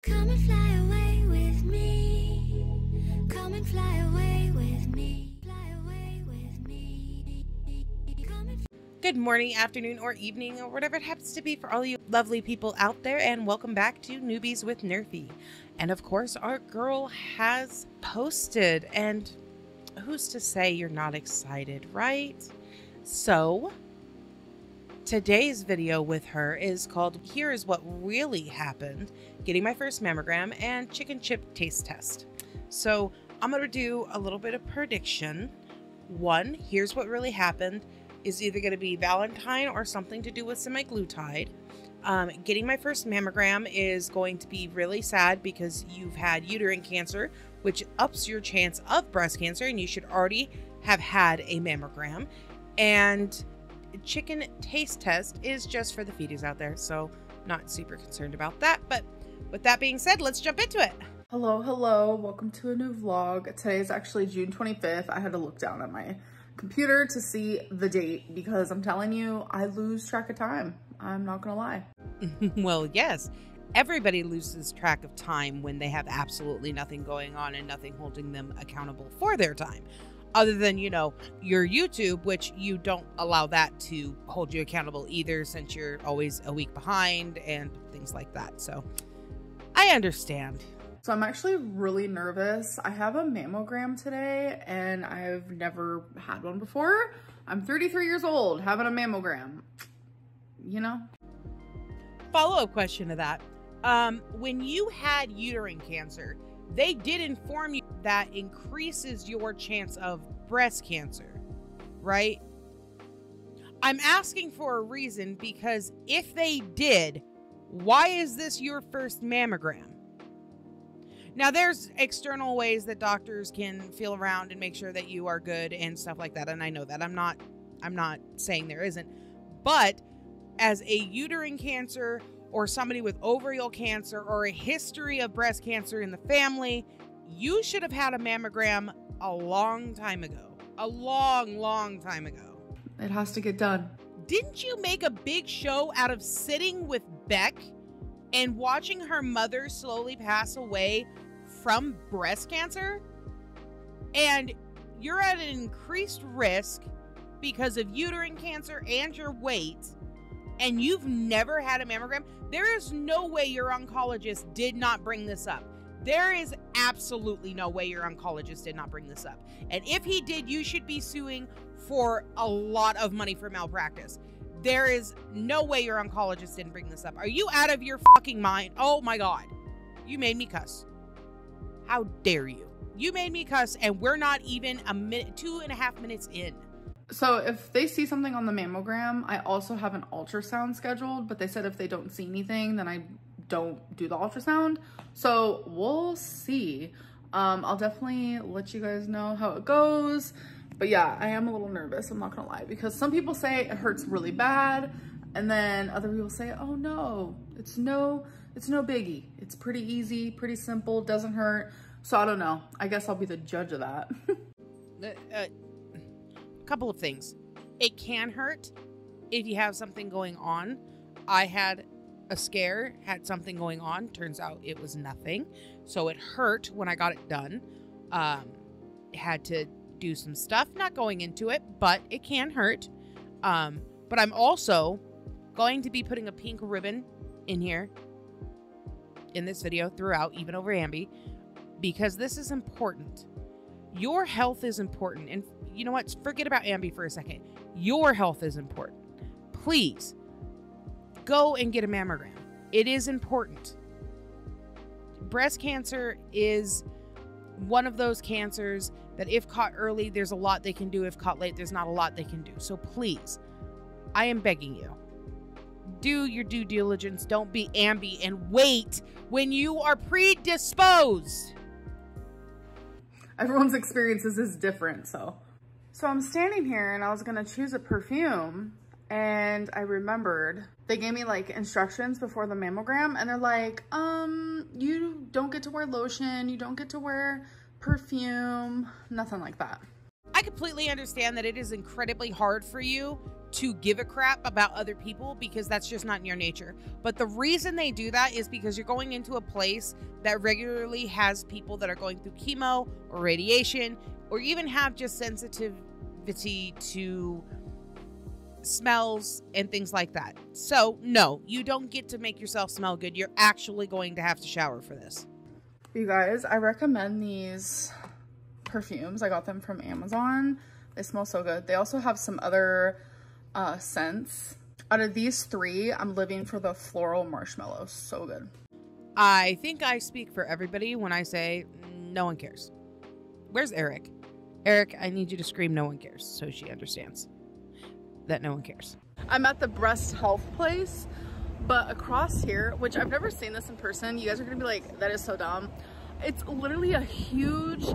Come and fly away with me. Come and fly away with me. Fly away with me. Good morning, afternoon, or evening, or whatever it happens to be for all you lovely people out there, and welcome back to Newbies with Nerfy. And of course, our girl has posted, and who's to say you're not excited, right? So, today's video with her is called Here is What Really Happened, Getting My First Mammogram, and Chicken Chip Taste Test. So, I'm going to do a little bit of prediction. One, here's what really happened, is either going to be Valentine or something to do with semaglutide. Getting my first mammogram is going to be really sad because you've had uterine cancer, which ups your chance of breast cancer, and you should already have had a mammogram. And chicken taste test is just for the fetus out there, so not super concerned about that. But with that being said, let's jump into it. Hello, welcome to a new vlog. Today is actually June 25th. I had to look down at my computer to see the date because I'm telling you, I lose track of time. I'm not gonna lie. Well, yes, everybody loses track of time when they have absolutely nothing going on and nothing holding them accountable for their time. Other than, you know, your YouTube, which you don't allow that to hold you accountable either, since you're always a week behind and things like that. So I understand. So I'm actually really nervous. I have a mammogram today and I've never had one before. I'm 33 years old, having a mammogram, you know? Follow-up question to that. When you had uterine cancer, they did inform you that increases your chance of breast cancer, right? I'm asking for a reason because if they did, why is this your first mammogram? Now, there's external ways that doctors can feel around and make sure that you are good and stuff like that. And I know that. I'm not saying there isn't. But as a uterine cancer or somebody with ovarian cancer or a history of breast cancer in the family, you should have had a mammogram a long time ago. A long time ago. It has to get done. Didn't you make a big show out of sitting with Beck and watching her mother slowly pass away from breast cancer? And you're at an increased risk because of uterine cancer and your weight, and you've never had a mammogram? There is no way your oncologist did not bring this up. There is absolutely no way your oncologist did not bring this up. And if he did, you should be suing for a lot of money for malpractice. There is no way your oncologist didn't bring this up. Are you out of your fucking mind? Oh my God. You made me cuss. How dare you? You made me cuss, and we're not even a minute, 2.5 minutes in. So if they see something on the mammogram, I also have an ultrasound scheduled, but they said if they don't see anything, then I don't do the ultrasound. So we'll see. I'll definitely let you guys know how it goes. But yeah, I am a little nervous, I'm not gonna lie, because some people say it hurts really bad, and then other people say, oh no, it's no biggie. It's pretty easy, pretty simple, doesn't hurt. So I don't know. I guess I'll be the judge of that. Couple of things. It can hurt if you have something going on. I had a scare, had something going on. Turns out it was nothing. So it hurt when I got it done. Had to do some stuff, not going into it, but it can hurt. But I'm also going to be putting a pink ribbon in here in this video throughout, even over Ambi, because this is important. Your health is important. And you know what? Forget about Ambi for a second. Your health is important. Please go and get a mammogram. It is important. Breast cancer is one of those cancers that if caught early, there's a lot they can do. If caught late, there's not a lot they can do. So please, I am begging you, do your due diligence. Don't be Ambi and wait when you are predisposed. Everyone's experiences is different, so I'm standing here and I was gonna choose a perfume, and I remembered they gave me like instructions before the mammogram, and they're like, you don't get to wear lotion, you don't get to wear perfume, nothing like that. I I completely understand that it is incredibly hard for you to give a crap about other people because that's just not in your nature. But the reason they do that is because you're going into a place that regularly has people that are going through chemo or radiation, or even have just sensitivity to smells and things like that. So no, you don't get to make yourself smell good. You're actually going to have to shower for this. You guys, I recommend these perfumes. I got them from Amazon. They smell so good. They also have some other scents. Out of these three, I'm living for the floral marshmallow. So good. I think I speak for everybody when I say no one cares. Where's Eric? Eric, I need you to scream no one cares so she understands that no one cares. I'm at the breast health place, but across here, which I've never seen this in person, you guys are gonna be like, that is so dumb. It's literally a huge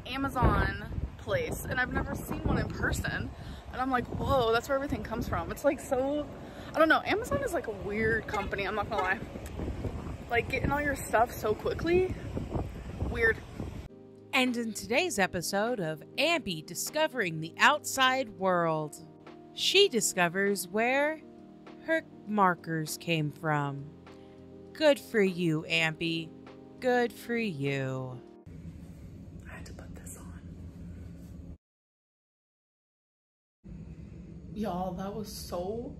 Amazon place, and I've never seen one in person. And I'm like, whoa, that's where everything comes from. It's like so, I don't know, Amazon is like a weird company, I'm not gonna lie. Like getting all your stuff so quickly, weird. And in today's episode of Ambi Discovering the Outside World, she discovers where her markers came from. Good for you, Ambi. Good for you. I had to put this on. Y'all, that was so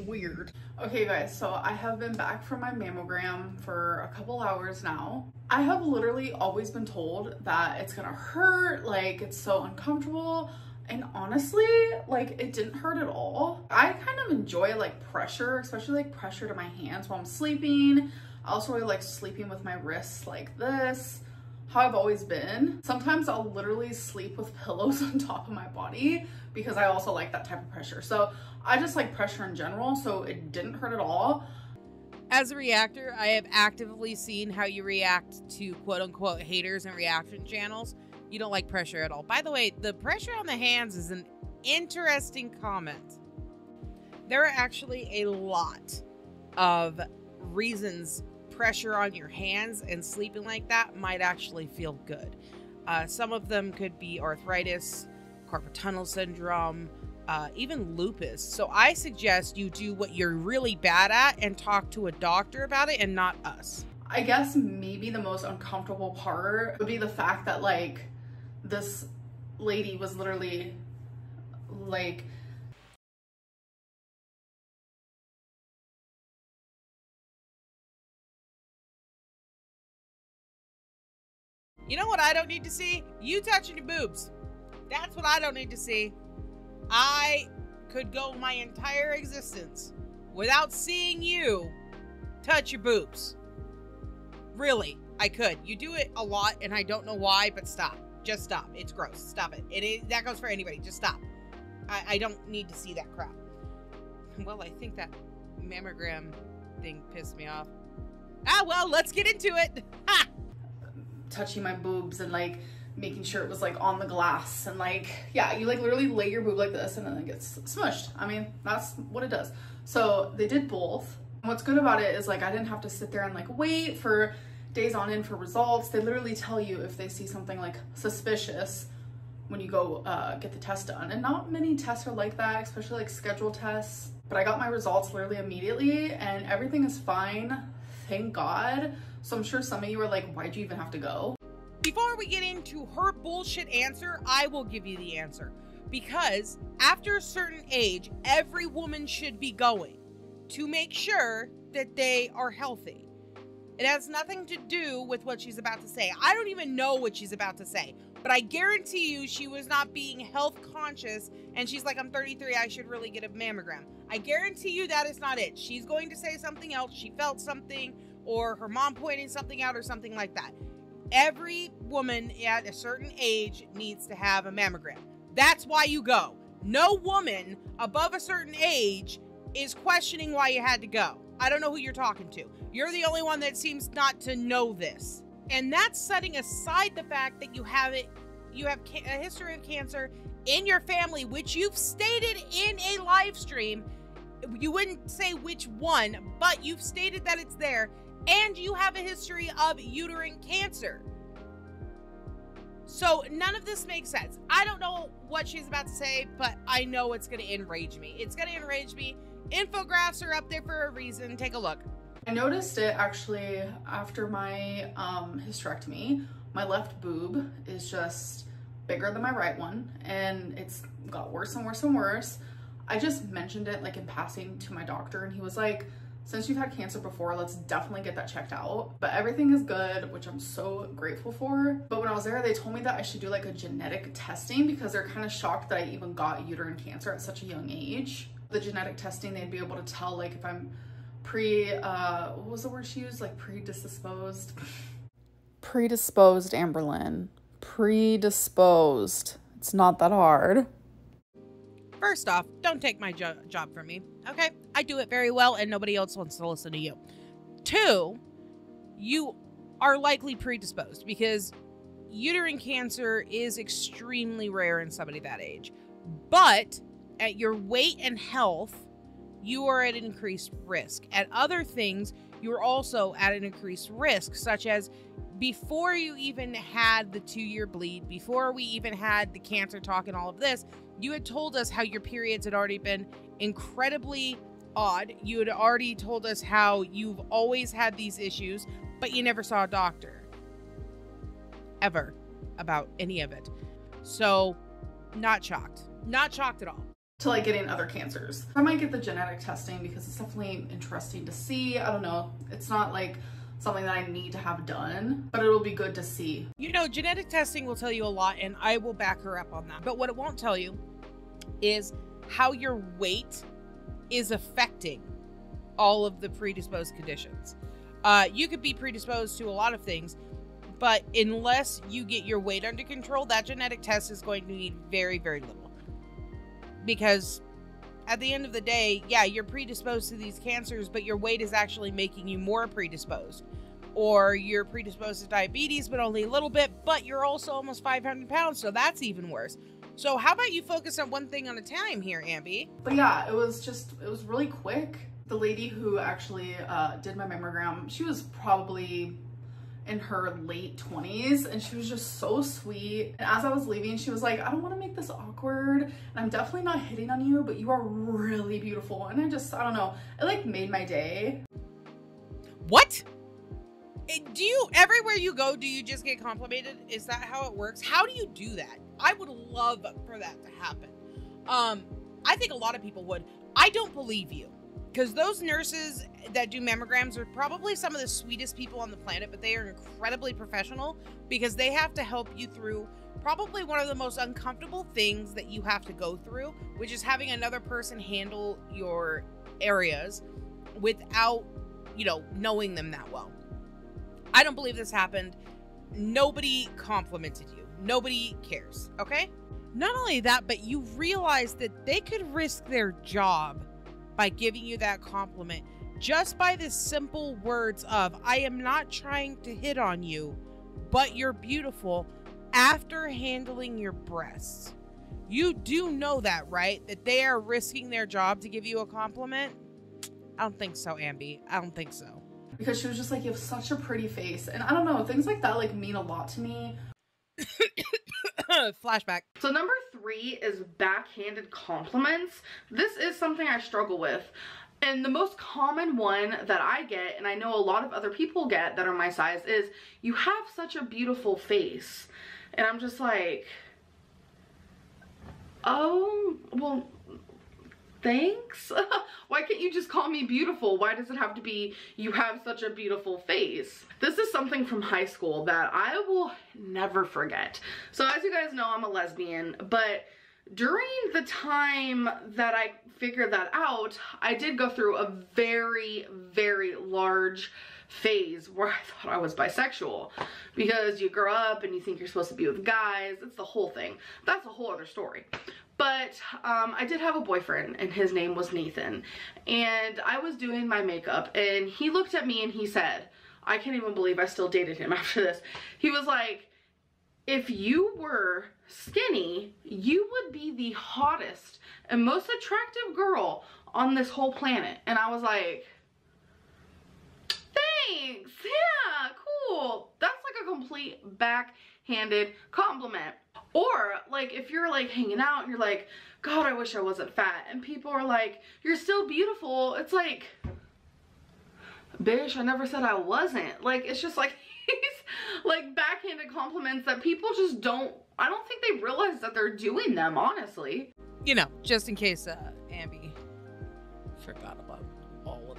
weird. Okay guys, so I have been back from my mammogram for a couple hours now. I have literally always been told that it's gonna hurt, like it's so uncomfortable, and honestly, like it didn't hurt at all. I kind of enjoy like pressure, especially like pressure to my hands while I'm sleeping. I also really like sleeping with my wrists like this, how I've always been. Sometimes I'll literally sleep with pillows on top of my body because I also like that type of pressure. So I just like pressure in general, so it didn't hurt at all. As a reactor, I have actively seen how you react to quote-unquote haters and reaction channels. You don't like pressure at all. By the way, the pressure on the hands is an interesting comment. There are actually a lot of reasons pressure on your hands and sleeping like that might actually feel good. Some of them could be arthritis, carpal tunnel syndrome, even lupus. So I suggest you do what you're really bad at and talk to a doctor about it and not us. I guess maybe the most uncomfortable part would be the fact that like this lady was literally like, you know what I don't need to see? You touching your boobs. That's what I don't need to see. I could go my entire existence without seeing you touch your boobs. Really, I could. You do it a lot and I don't know why, but stop. Just stop. It's gross. Stop it. That goes for anybody. Just stop. I don't need to see that crap. Well, I think that mammogram thing pissed me off. Ah, well, let's get into it. Ha! touching my boobs and like making sure it was like on the glass, and like, yeah, you like literally lay your boob like this and then it gets smushed. I mean, that's what it does. So they did both. What's good about it is like I didn't have to sit there and like wait for days on end for results. They literally tell you if they see something like suspicious when you go get the test done. And not many tests are like that, especially like scheduled tests. But I got my results literally immediately and everything is fine, thank God. So I'm sure some of you are like, why'd you even have to go? Before we get into her bullshit answer, I will give you the answer. Because after a certain age, every woman should be going to make sure that they are healthy. It has nothing to do with what she's about to say. I don't even know what she's about to say, but I guarantee you she was not being health conscious and she's like, I'm 33, I should really get a mammogram. I guarantee you that is not it. She's going to say something else. She felt something, or her mom pointing something out, or something like that. Every woman at a certain age needs to have a mammogram. That's why you go. No woman above a certain age is questioning why you had to go. I don't know who you're talking to. You're the only one that seems not to know this. And that's setting aside the fact that you have a history of cancer in your family, which you've stated in a live stream. You wouldn't say which one, but you've stated that it's there, and you have a history of uterine cancer. So none of this makes sense. I don't know what she's about to say, but I know it's going to enrage me. It's going to enrage me. Infographs are up there for a reason. Take a look. I noticed it actually after my hysterectomy. My left boob is just bigger than my right one, and it's got worse and worse and worse. I just mentioned it like in passing to my doctor, and he was like, since you've had cancer before, let's definitely get that checked out. But everything is good, which I'm so grateful for. But when I was there, they told me that I should do like a genetic testing because they're kind of shocked that I even got uterine cancer at such a young age. The genetic testing, they'd be able to tell like if I'm what was the word she used? Like predisposed? Predisposed, Amberlynn. Predisposed. It's not that hard. First off, don't take my job from me, okay? I do it very well and nobody else wants to listen to you. 2, you are likely predisposed because uterine cancer is extremely rare in somebody that age. But at your weight and health, you are at increased risk. At other things, you're also at an increased risk, such as before you even had the 2-year bleed, before we even had the cancer talk and all of this, you had told us how your periods had already been incredibly odd. You had already told us how you've always had these issues, but you never saw a doctor. Ever. About any of it. So, not shocked. Not shocked at all. To like getting other cancers. I might get the genetic testing because it's definitely interesting to see. I don't know. It's not like something that I need to have done, but it'll be good to see. You know, genetic testing will tell you a lot, and I will back her up on that. But what it won't tell you is how your weight is affecting all of the predisposed conditions. You could be predisposed to a lot of things, but unless you get your weight under control, that genetic test is going to need very, very little. Because at the end of the day, yeah, you're predisposed to these cancers, but your weight is actually making you more predisposed. Or you're predisposed to diabetes, but only a little bit, but you're also almost 500 pounds, so that's even worse. So how about you focus on one thing at a time here, Amby? But yeah, it was really quick. The lady who actually did my mammogram, she was probably in her late 20s, and she was just so sweet. And as I was leaving, she was like, I don't want to make this awkward, and I'm definitely not hitting on you, but you are really beautiful. And I don't know, it like made my day. What? Do you, everywhere you go, do you just get complimented? Is that how it works? How do you do that? I would love for that to happen. I think a lot of people would. I don't believe you. Because those nurses that do mammograms are probably some of the sweetest people on the planet, but they are incredibly professional because they have to help you through probably one of the most uncomfortable things that you have to go through, which is having another person handle your areas without, you know, knowing them that well. I don't believe this happened. Nobody complimented you. Nobody cares, okay? Not only that, but you realize that they could risk their job by giving you that compliment just by the simple words of, I am not trying to hit on you, but you're beautiful, after handling your breasts. You do know that, right? That they are risking their job to give you a compliment? I don't think so, Amby. I don't think so. Because she was just like, you have such a pretty face. And I don't know, things like that like mean a lot to me. Flashback. So number 3 is backhanded compliments. This is something I struggle with. And the most common one that I get, and I know a lot of other people get that are my size, is, you have such a beautiful face. And I'm just like, oh, well, thanks. Why can't you just call me beautiful? Why does it have to be, you have such a beautiful face? This is something from high school that I will never forget. So as you guys know, I'm a lesbian, but during the time that I figured that out, I did go through a very, very large phase where I thought I was bisexual, because you grow up and you think you're supposed to be with guys. It's the whole thing. That's a whole other story. But I did have a boyfriend, and his name was Nathan, and I was doing my makeup, and he looked at me and he said, I can't even believe I still dated him after this. He was like, if you were skinny, you would be the hottest and most attractive girl on this whole planet. And I was like, thanks, yeah, cool. That's like a complete backhanded backhanded compliment. Or like if you're like hanging out and you're like, God, I wish I wasn't fat, and people are like, you're still beautiful, it's like, bitch, I never said I wasn't. Like, it's just like these like backhanded compliments that people just don't, I don't think they realize that they're doing them, honestly. You know, just in case Ambi forgot about all of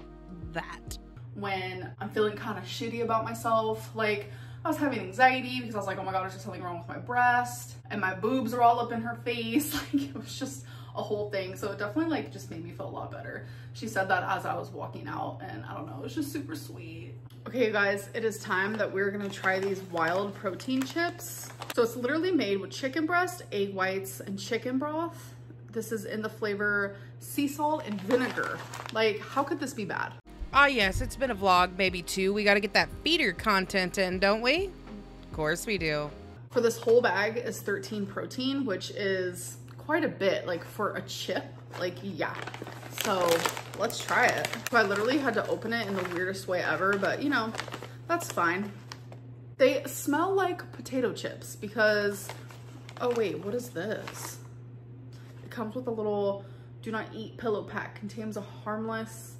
that. When I'm feeling kind of shitty about myself, like I was having anxiety because I was like, oh my God, is there something wrong with my breast? And my boobs are all up in her face. Like, it was just a whole thing. So it definitely like just made me feel a lot better. She said that as I was walking out, and I don't know, it was just super sweet. Okay, you guys, it is time that we're gonna try these wild protein chips. So it's literally made with chicken breast, egg whites, and chicken broth. This is in the flavor sea salt and vinegar. Like, how could this be bad? Ah, yes, it's been a vlog, maybe 2. We got to get that feeder content in, don't we? Of course we do. For this whole bag is 13 protein, which is quite a bit, like for a chip. Like, yeah. So let's try it. So I literally had to open it in the weirdest way ever, but you know, that's fine. They smell like potato chips because, oh wait, what is this? It comes with a little do not eat pillow pack, contains a harmless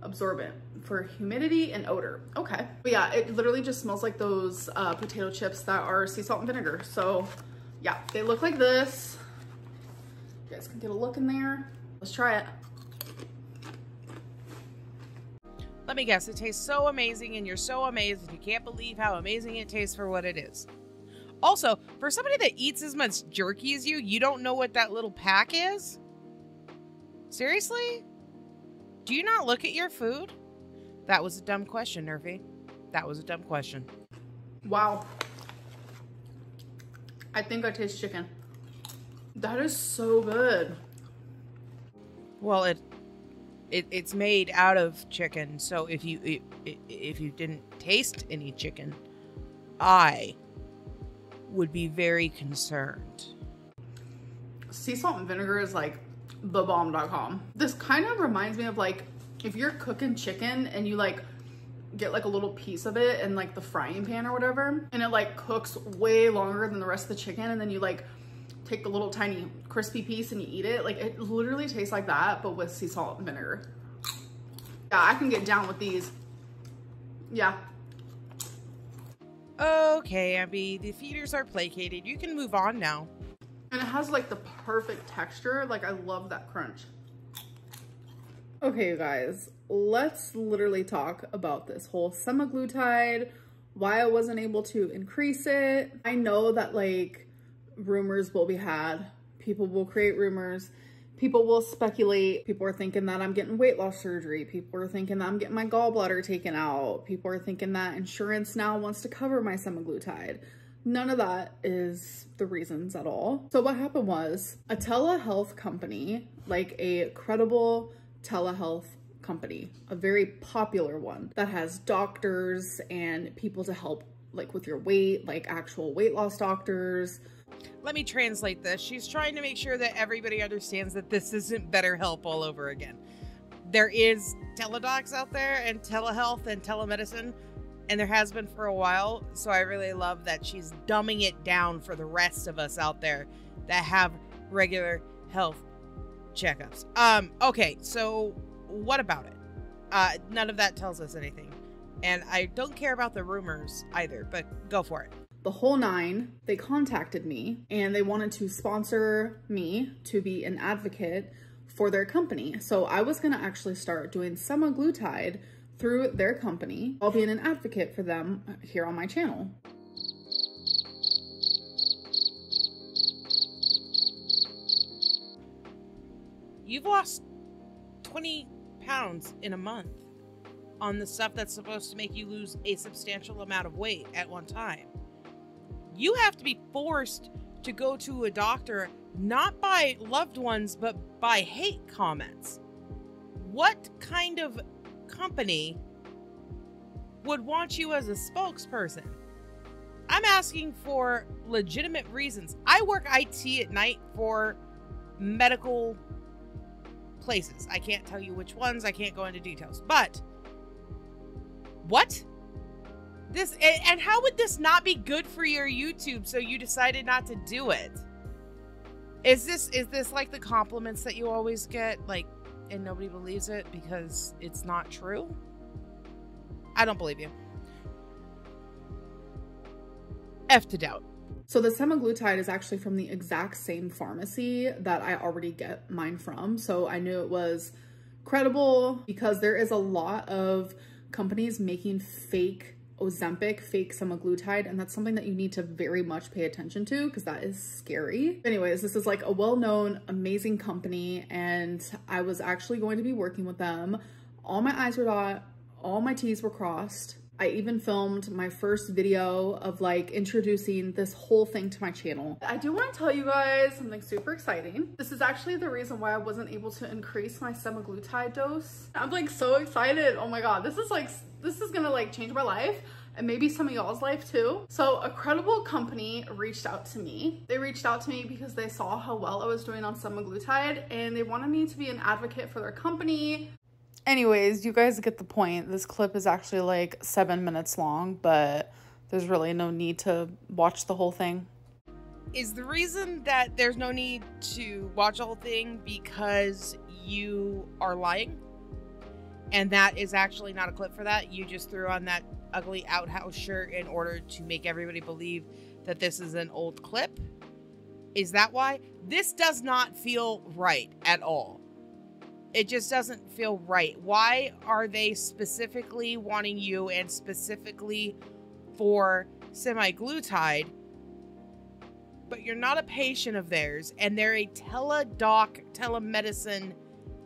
absorbent for humidity and odor. Okay. But yeah, it literally just smells like those potato chips that are sea salt and vinegar. So yeah, they look like this. You guys can get a look in there. Let's try it. Let me guess, it tastes so amazing and you're so amazed and you can't believe how amazing it tastes for what it is. Also, for somebody that eats as much jerky as you, you don't know what that little pack is? Seriously? Do you not look at your food? That was a dumb question, Nerfy. That was a dumb question. Wow. I think I taste chicken. That is so good. Well, it's made out of chicken, so if you didn't taste any chicken, I would be very concerned. Sea salt and vinegar is like thebomb.com. This kind of reminds me of like if you're cooking chicken and you like get like a little piece of it in like the frying pan or whatever, and it like cooks way longer than the rest of the chicken, and then you like take the little tiny crispy piece and you eat it. Like, it literally tastes like that, but with sea salt and vinegar. Yeah, I can get down with these. Yeah. Okay, Ambi, the feeders are placated. You can move on now. And it has like the perfect texture. Like, I love that crunch. Okay, you guys, let's literally talk about this whole semaglutide, why I wasn't able to increase it. I know that like rumors will be had. People will create rumors. People will speculate. People are thinking that I'm getting weight loss surgery. People are thinking that I'm getting my gallbladder taken out. People are thinking that insurance now wants to cover my semaglutide. None of that is the reasons at all. So what happened was a telehealth company, like a credible telehealth company, a very popular one that has doctors and people to help like with your weight, like actual weight loss doctors. Let me translate this. She's trying to make sure that everybody understands that this isn't BetterHelp all over again. There is teledocs out there and telehealth and telemedicine, and there has been for a while. So I really love that she's dumbing it down for the rest of us out there that have regular health checkups. Okay, so what about it? None of that tells us anything. And I don't care about the rumors either, but go for it. The whole nine, they contacted me and they wanted to sponsor me to be an advocate for their company. So I was gonna actually start doing semaglutide through their company while being an advocate for them here on my channel. You've lost 20 pounds in a month on the stuff that's supposed to make you lose a substantial amount of weight at one time. You have to be forced to go to a doctor, not by loved ones, but by hate comments. What kind of company would want you as a spokesperson? I'm asking for legitimate reasons. I work IT at night for medical places. I can't tell you which ones. I can't go into details. But what? This, and how would this not be good for your YouTube, so you decided not to do it? Is this like the compliments that you always get, like, and nobody believes it because it's not true? I don't believe you. F to doubt. So the semaglutide is actually from the exact same pharmacy that I already get mine from. So I knew it was credible because there is a lot of companies making fake Ozempic, fake semaglutide, and that's something that you need to very much pay attention to because that is scary. Anyways, this is like a well-known, amazing company, and I was actually going to be working with them. All my I's were dotted, all my T's were crossed. I even filmed my first video of like introducing this whole thing to my channel. I do want to tell you guys something super exciting. This is actually the reason why I wasn't able to increase my semaglutide dose. I'm like so excited. Oh my God, this is gonna like change my life and maybe some of y'all's life too. So a credible company reached out to me. They reached out to me because they saw how well I was doing on semaglutide and they wanted me to be an advocate for their company. Anyways, you guys get the point. This clip is actually like 7 minutes long, but there's really no need to watch the whole thing. Is the reason that there's no need to watch the whole thing because you are lying? And that is actually not a clip for that? You just threw on that ugly outhouse shirt in order to make everybody believe that this is an old clip? Is that why? This does not feel right at all. It just doesn't feel right. Why are they specifically wanting you, and specifically for semaglutide, but you're not a patient of theirs, and they're a telemedicine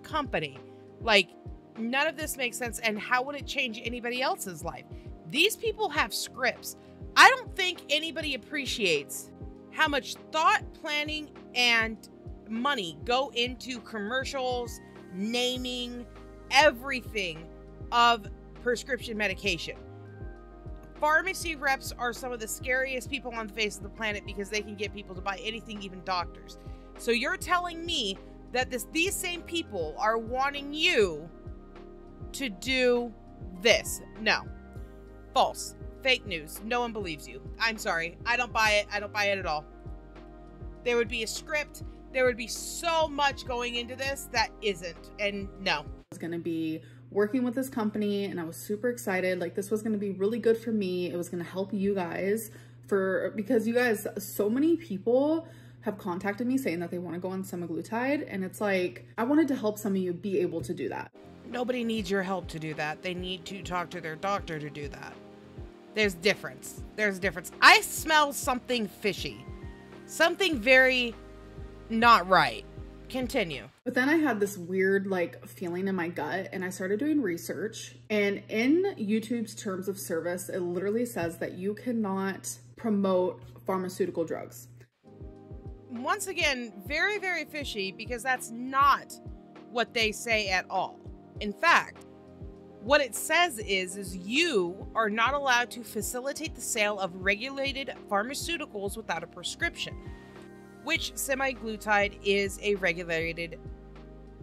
company? Like, none of this makes sense, and how would it change anybody else's life? These people have scripts. I don't think anybody appreciates how much thought, planning, and money go into commercials, naming, everything of prescription medication. Pharmacy reps are some of the scariest people on the face of the planet because they can get people to buy anything, even doctors. So you're telling me that these same people are wanting you to do this? No. False. Fake news. No one believes you. I'm sorry. I don't buy it. I don't buy it at all. There would be a script. There would be so much going into this that isn't, and no. I was gonna be working with this company and I was super excited. Like, this was gonna be really good for me. It was gonna help you guys because you guys, so many people have contacted me saying that they wanna go on semaglutide, and it's like, I wanted to help some of you be able to do that. Nobody needs your help to do that. They need to talk to their doctor to do that. There's difference. There's a difference. I smell something fishy. Something very not right. Continue. But then I had this weird like feeling in my gut, and I started doing research, and in YouTube's terms of service, it literally says that you cannot promote pharmaceutical drugs. Once again, very, very fishy, because that's not what they say at all. In fact, what it says is you are not allowed to facilitate the sale of regulated pharmaceuticals without a prescription, which semaglutide is a regulated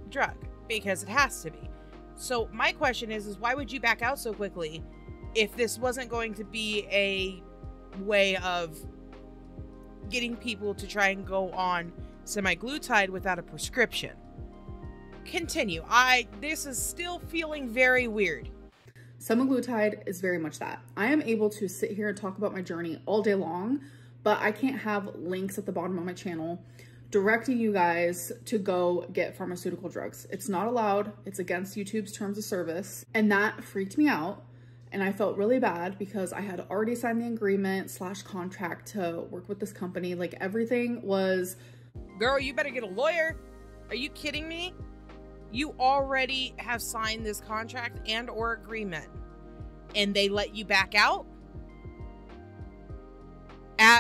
drug because it has to be. So my question is why would you back out so quickly if this wasn't going to be a way of getting people to try and go on semaglutide without a prescription? Continue. This is still feeling very weird. Semaglutide is very much that. I am able to sit here and talk about my journey all day long, but I can't have links at the bottom of my channel directing you guys to go get pharmaceutical drugs. It's not allowed. It's against YouTube's terms of service. And that freaked me out. And I felt really bad because I had already signed the agreement / contract to work with this company. Like, everything was... Girl, you better get a lawyer. Are you kidding me? You already have signed this contract and or agreement, and they let you back out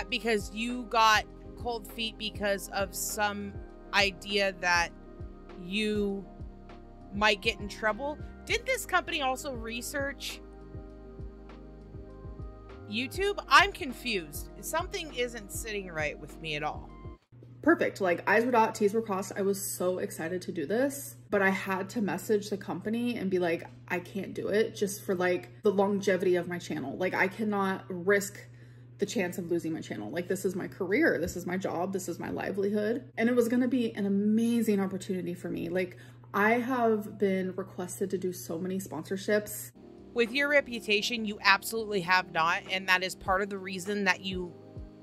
because you got cold feet because of some idea that you might get in trouble. Did this company also research YouTube? I'm confused. Something isn't sitting right with me at all. perfect. Like I's were dot, T's were crossed. I was so excited to do this, but I had to message the company and be like, I can't do it just for like the longevity of my channel. Like I cannot risk the chance of losing my channel. Like this is my career, this is my job, this is my livelihood. And it was gonna be an amazing opportunity for me. Like I have been requested to do so many sponsorships. With your reputation, you absolutely have not. And that is part of the reason that you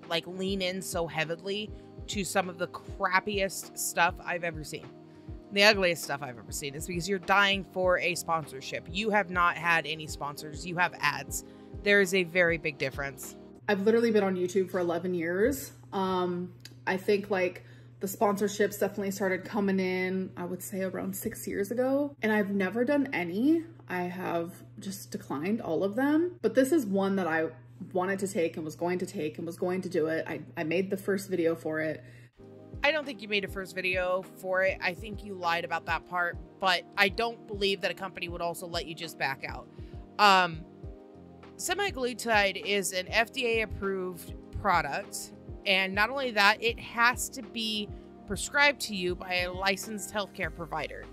like lean in so heavily to some of the crappiest stuff I've ever seen. The ugliest stuff I've ever seen is because you're dying for a sponsorship. You have not had any sponsors. You have ads. There is a very big difference. I've literally been on YouTube for 11 years. I think like the sponsorships definitely started coming in, I would say around 6 years ago. And I've never done any. I have just declined all of them. But this is one that I wanted to take and was going to take and was going to do it. I made the first video for it. I don't think you made a first video for it. I think you lied about that part, but I don't believe that a company would also let you just back out. Semaglutide is an FDA approved product. And not only that, it has to be prescribed to you by a licensed healthcare provider.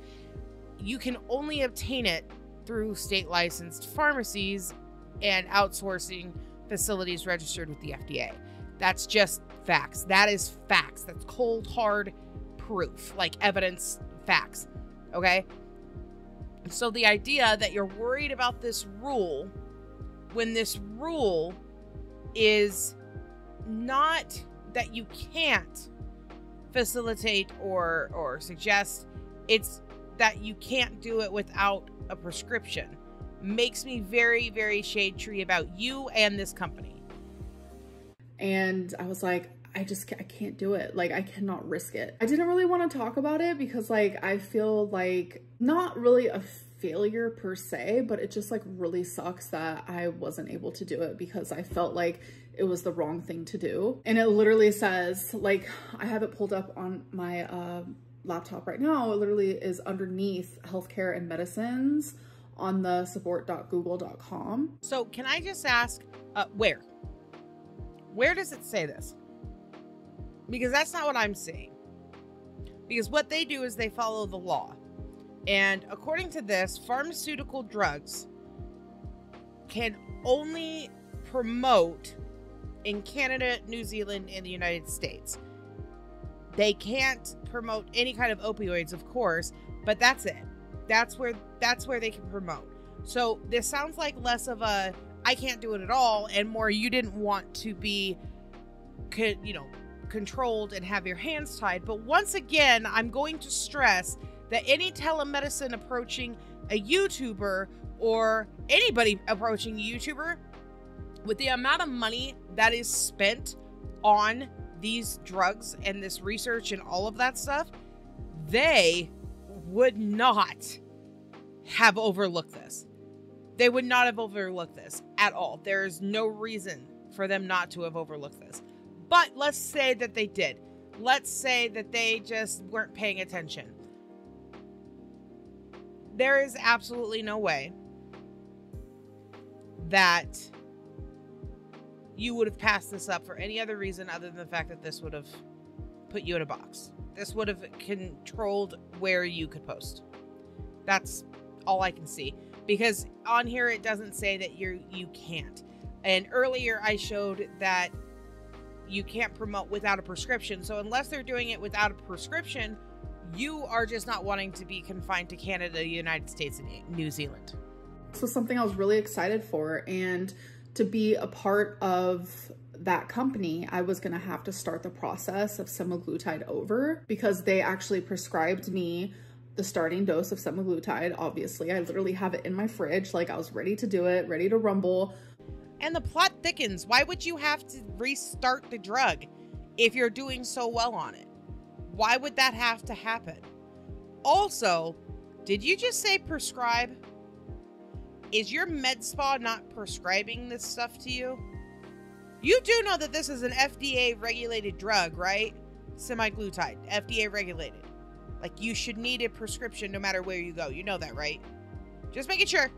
You can only obtain it through state licensed pharmacies and outsourcing facilities registered with the FDA. That's just facts. That is facts. That's cold, hard proof, like evidence, facts. Okay? So the idea that you're worried about this rule when this rule is not that you can't facilitate or suggest, it's that you can't do it without a prescription, makes me very, very shade tree about you and this company. And I was like, I can't do it. Like, I cannot risk it. I didn't really want to talk about it because like, I feel like not really a failure per se, but it just like really sucks that I wasn't able to do it because I felt like it was the wrong thing to do. And it literally says, like, I have it pulled up on my laptop right now. It literally is underneath healthcare and medicines on the support.google.com. So can I just ask, where does it say this? Because that's not what I'm seeing. Because what they do is they follow the law. And according to this, pharmaceutical drugs can only promote in Canada, New Zealand, and the United States. They can't promote any kind of opioids, of course, but that's it. That's where they can promote. So this sounds like less of a I can't do it at all, and more you didn't want to be, controlled and have your hands tied. But once again, I'm going to stress that any telemedicine approaching a YouTuber or anybody approaching a YouTuber, with the amount of money that is spent on these drugs and this research and all of that stuff, they would not have overlooked this. They would not have overlooked this at all. There is no reason for them not to have overlooked this. But let's say that they did. Let's say that they just weren't paying attention. There is absolutely no way that you would have passed this up for any other reason other than the fact that this would have put you in a box. This would have controlled where you could post. That's all I can see. Because on here it doesn't say that you can't. And earlier I showed that you can't promote without a prescription. So unless they're doing it without a prescription, you are just not wanting to be confined to Canada, the United States, and New Zealand. This was something I was really excited for, and to be a part of that company, I was gonna have to start the process of semaglutide over because they actually prescribed me the starting dose of semaglutide. Obviously, I literally have it in my fridge. Like, I was ready to do it, ready to rumble. And the plot thickens. Why would you have to restart the drug if you're doing so well on it? Why would that have to happen? Also, did you just say prescribe? Is your med spa not prescribing this stuff to you? You do know that this is an FDA regulated drug, right? Semaglutide, FDA regulated. Like, you should need a prescription no matter where you go. You know that, right? Just making sure.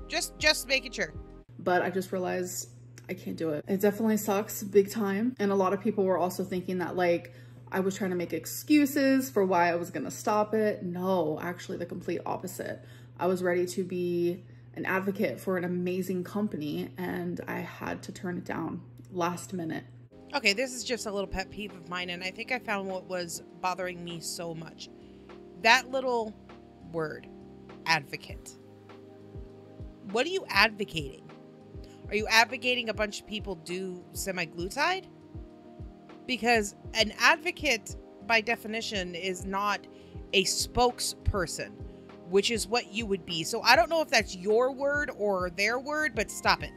Just making sure. But I just realized I can't do it. It definitely sucks big time. And a lot of people were also thinking that, like, I was trying to make excuses for why I was gonna stop it. No, actually the complete opposite. I was ready to be an advocate for an amazing company, and I had to turn it down last minute. Okay, this is just a little pet peeve of mine, and I think I found what was bothering me so much. That little word, advocate. What are you advocating? Are you advocating a bunch of people do semaglutide? Because an advocate, by definition, is not a spokesperson, which is what you would be. So I don't know if that's your word or their word, but stop it.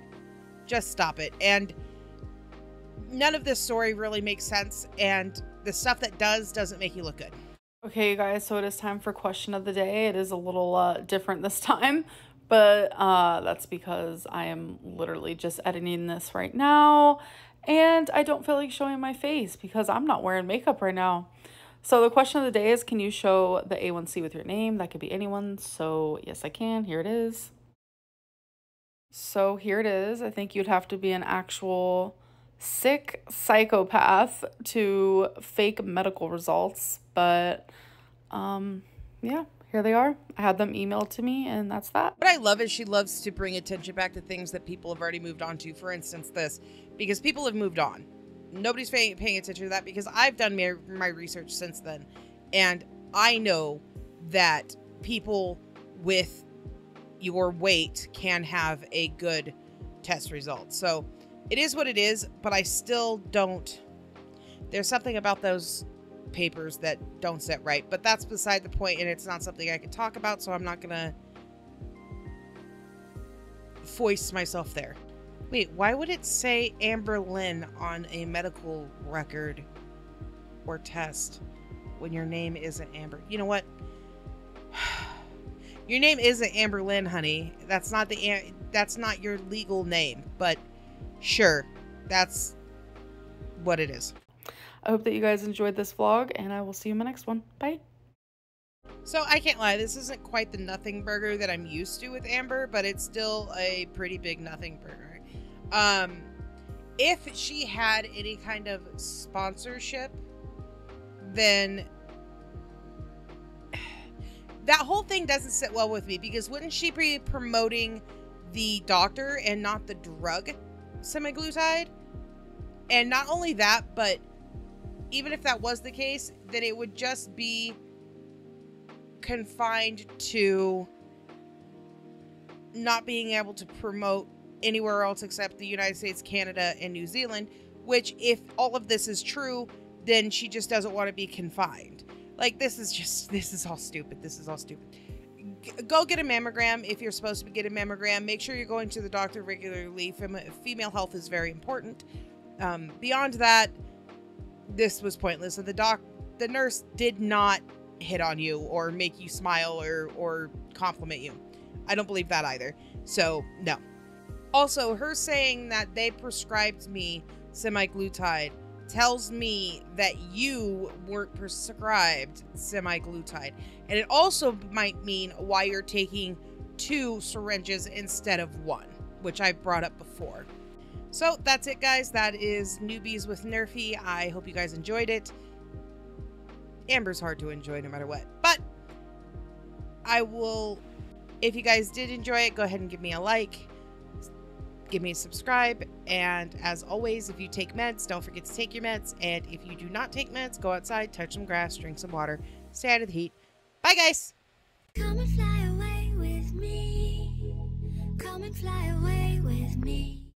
Just stop it. And none of this story really makes sense, and the stuff that doesn't make you look good. Okay, you guys, so it is time for question of the day. It is a little different this time, but that's because I am literally just editing this right now, and I don't feel like showing my face because I'm not wearing makeup right now. So the question of the day is, can you show the A1C with your name? That could be anyone. So yes, I can. Here it is. So here it is. I think you'd have to be an actual sick psychopath to fake medical results, but yeah, here they are. I had them emailed to me, and that's that. What I love is she loves to bring attention back to things that people have already moved on to. For instance, this, because people have moved on. Nobody's paying attention to that because I've done my research since then, and I know that people with your weight can have a good test result. So it is what it is, but I still don't. There's something about those papers that don't sit right, but that's beside the point, and it's not something I can talk about, so I'm not gonna foist myself there. Wait, why would it say Amberlynn on a medical record or test when your name isn't Amber? You know what? Your name isn't Amberlynn, honey. That's not your legal name, but sure, that's what it is. I hope that you guys enjoyed this vlog, and I will see you in my next one. Bye. So I can't lie, this isn't quite the nothing burger that I'm used to with Amber, but it's still a pretty big nothing burger. If she had any kind of sponsorship, then that whole thing doesn't sit well with me, because wouldn't she be promoting the doctor and not the drug semaglutide? And not only that, but even if that was the case, then it would just be confined to not being able to promote anywhere else except the United States, Canada, and New Zealand, which, if all of this is true, then she just doesn't want to be confined. Like, this is all stupid. This is all stupid. Go get a mammogram if you're supposed to get a mammogram. Make sure you're going to the doctor regularly. Female health is very important. Beyond that, this was pointless. And the nurse did not hit on you or make you smile or compliment you. I don't believe that either. So, no. Also, her saying that they prescribed me semaglutide tells me that you weren't prescribed semaglutide. And it also might mean why you're taking 2 syringes instead of 1, which I brought up before. So that's it, guys. That is Newbies with Nerfy. I hope you guys enjoyed it. Amber's hard to enjoy no matter what. But I will, if you guys did enjoy it, go ahead and give me a like. Give me a subscribe, and as always, if you take meds, don't forget to take your meds, and if you do not take meds, go outside, touch some grass, drink some water, stay out of the heat. Bye, guys! Come and fly away with me. Come and fly away with me.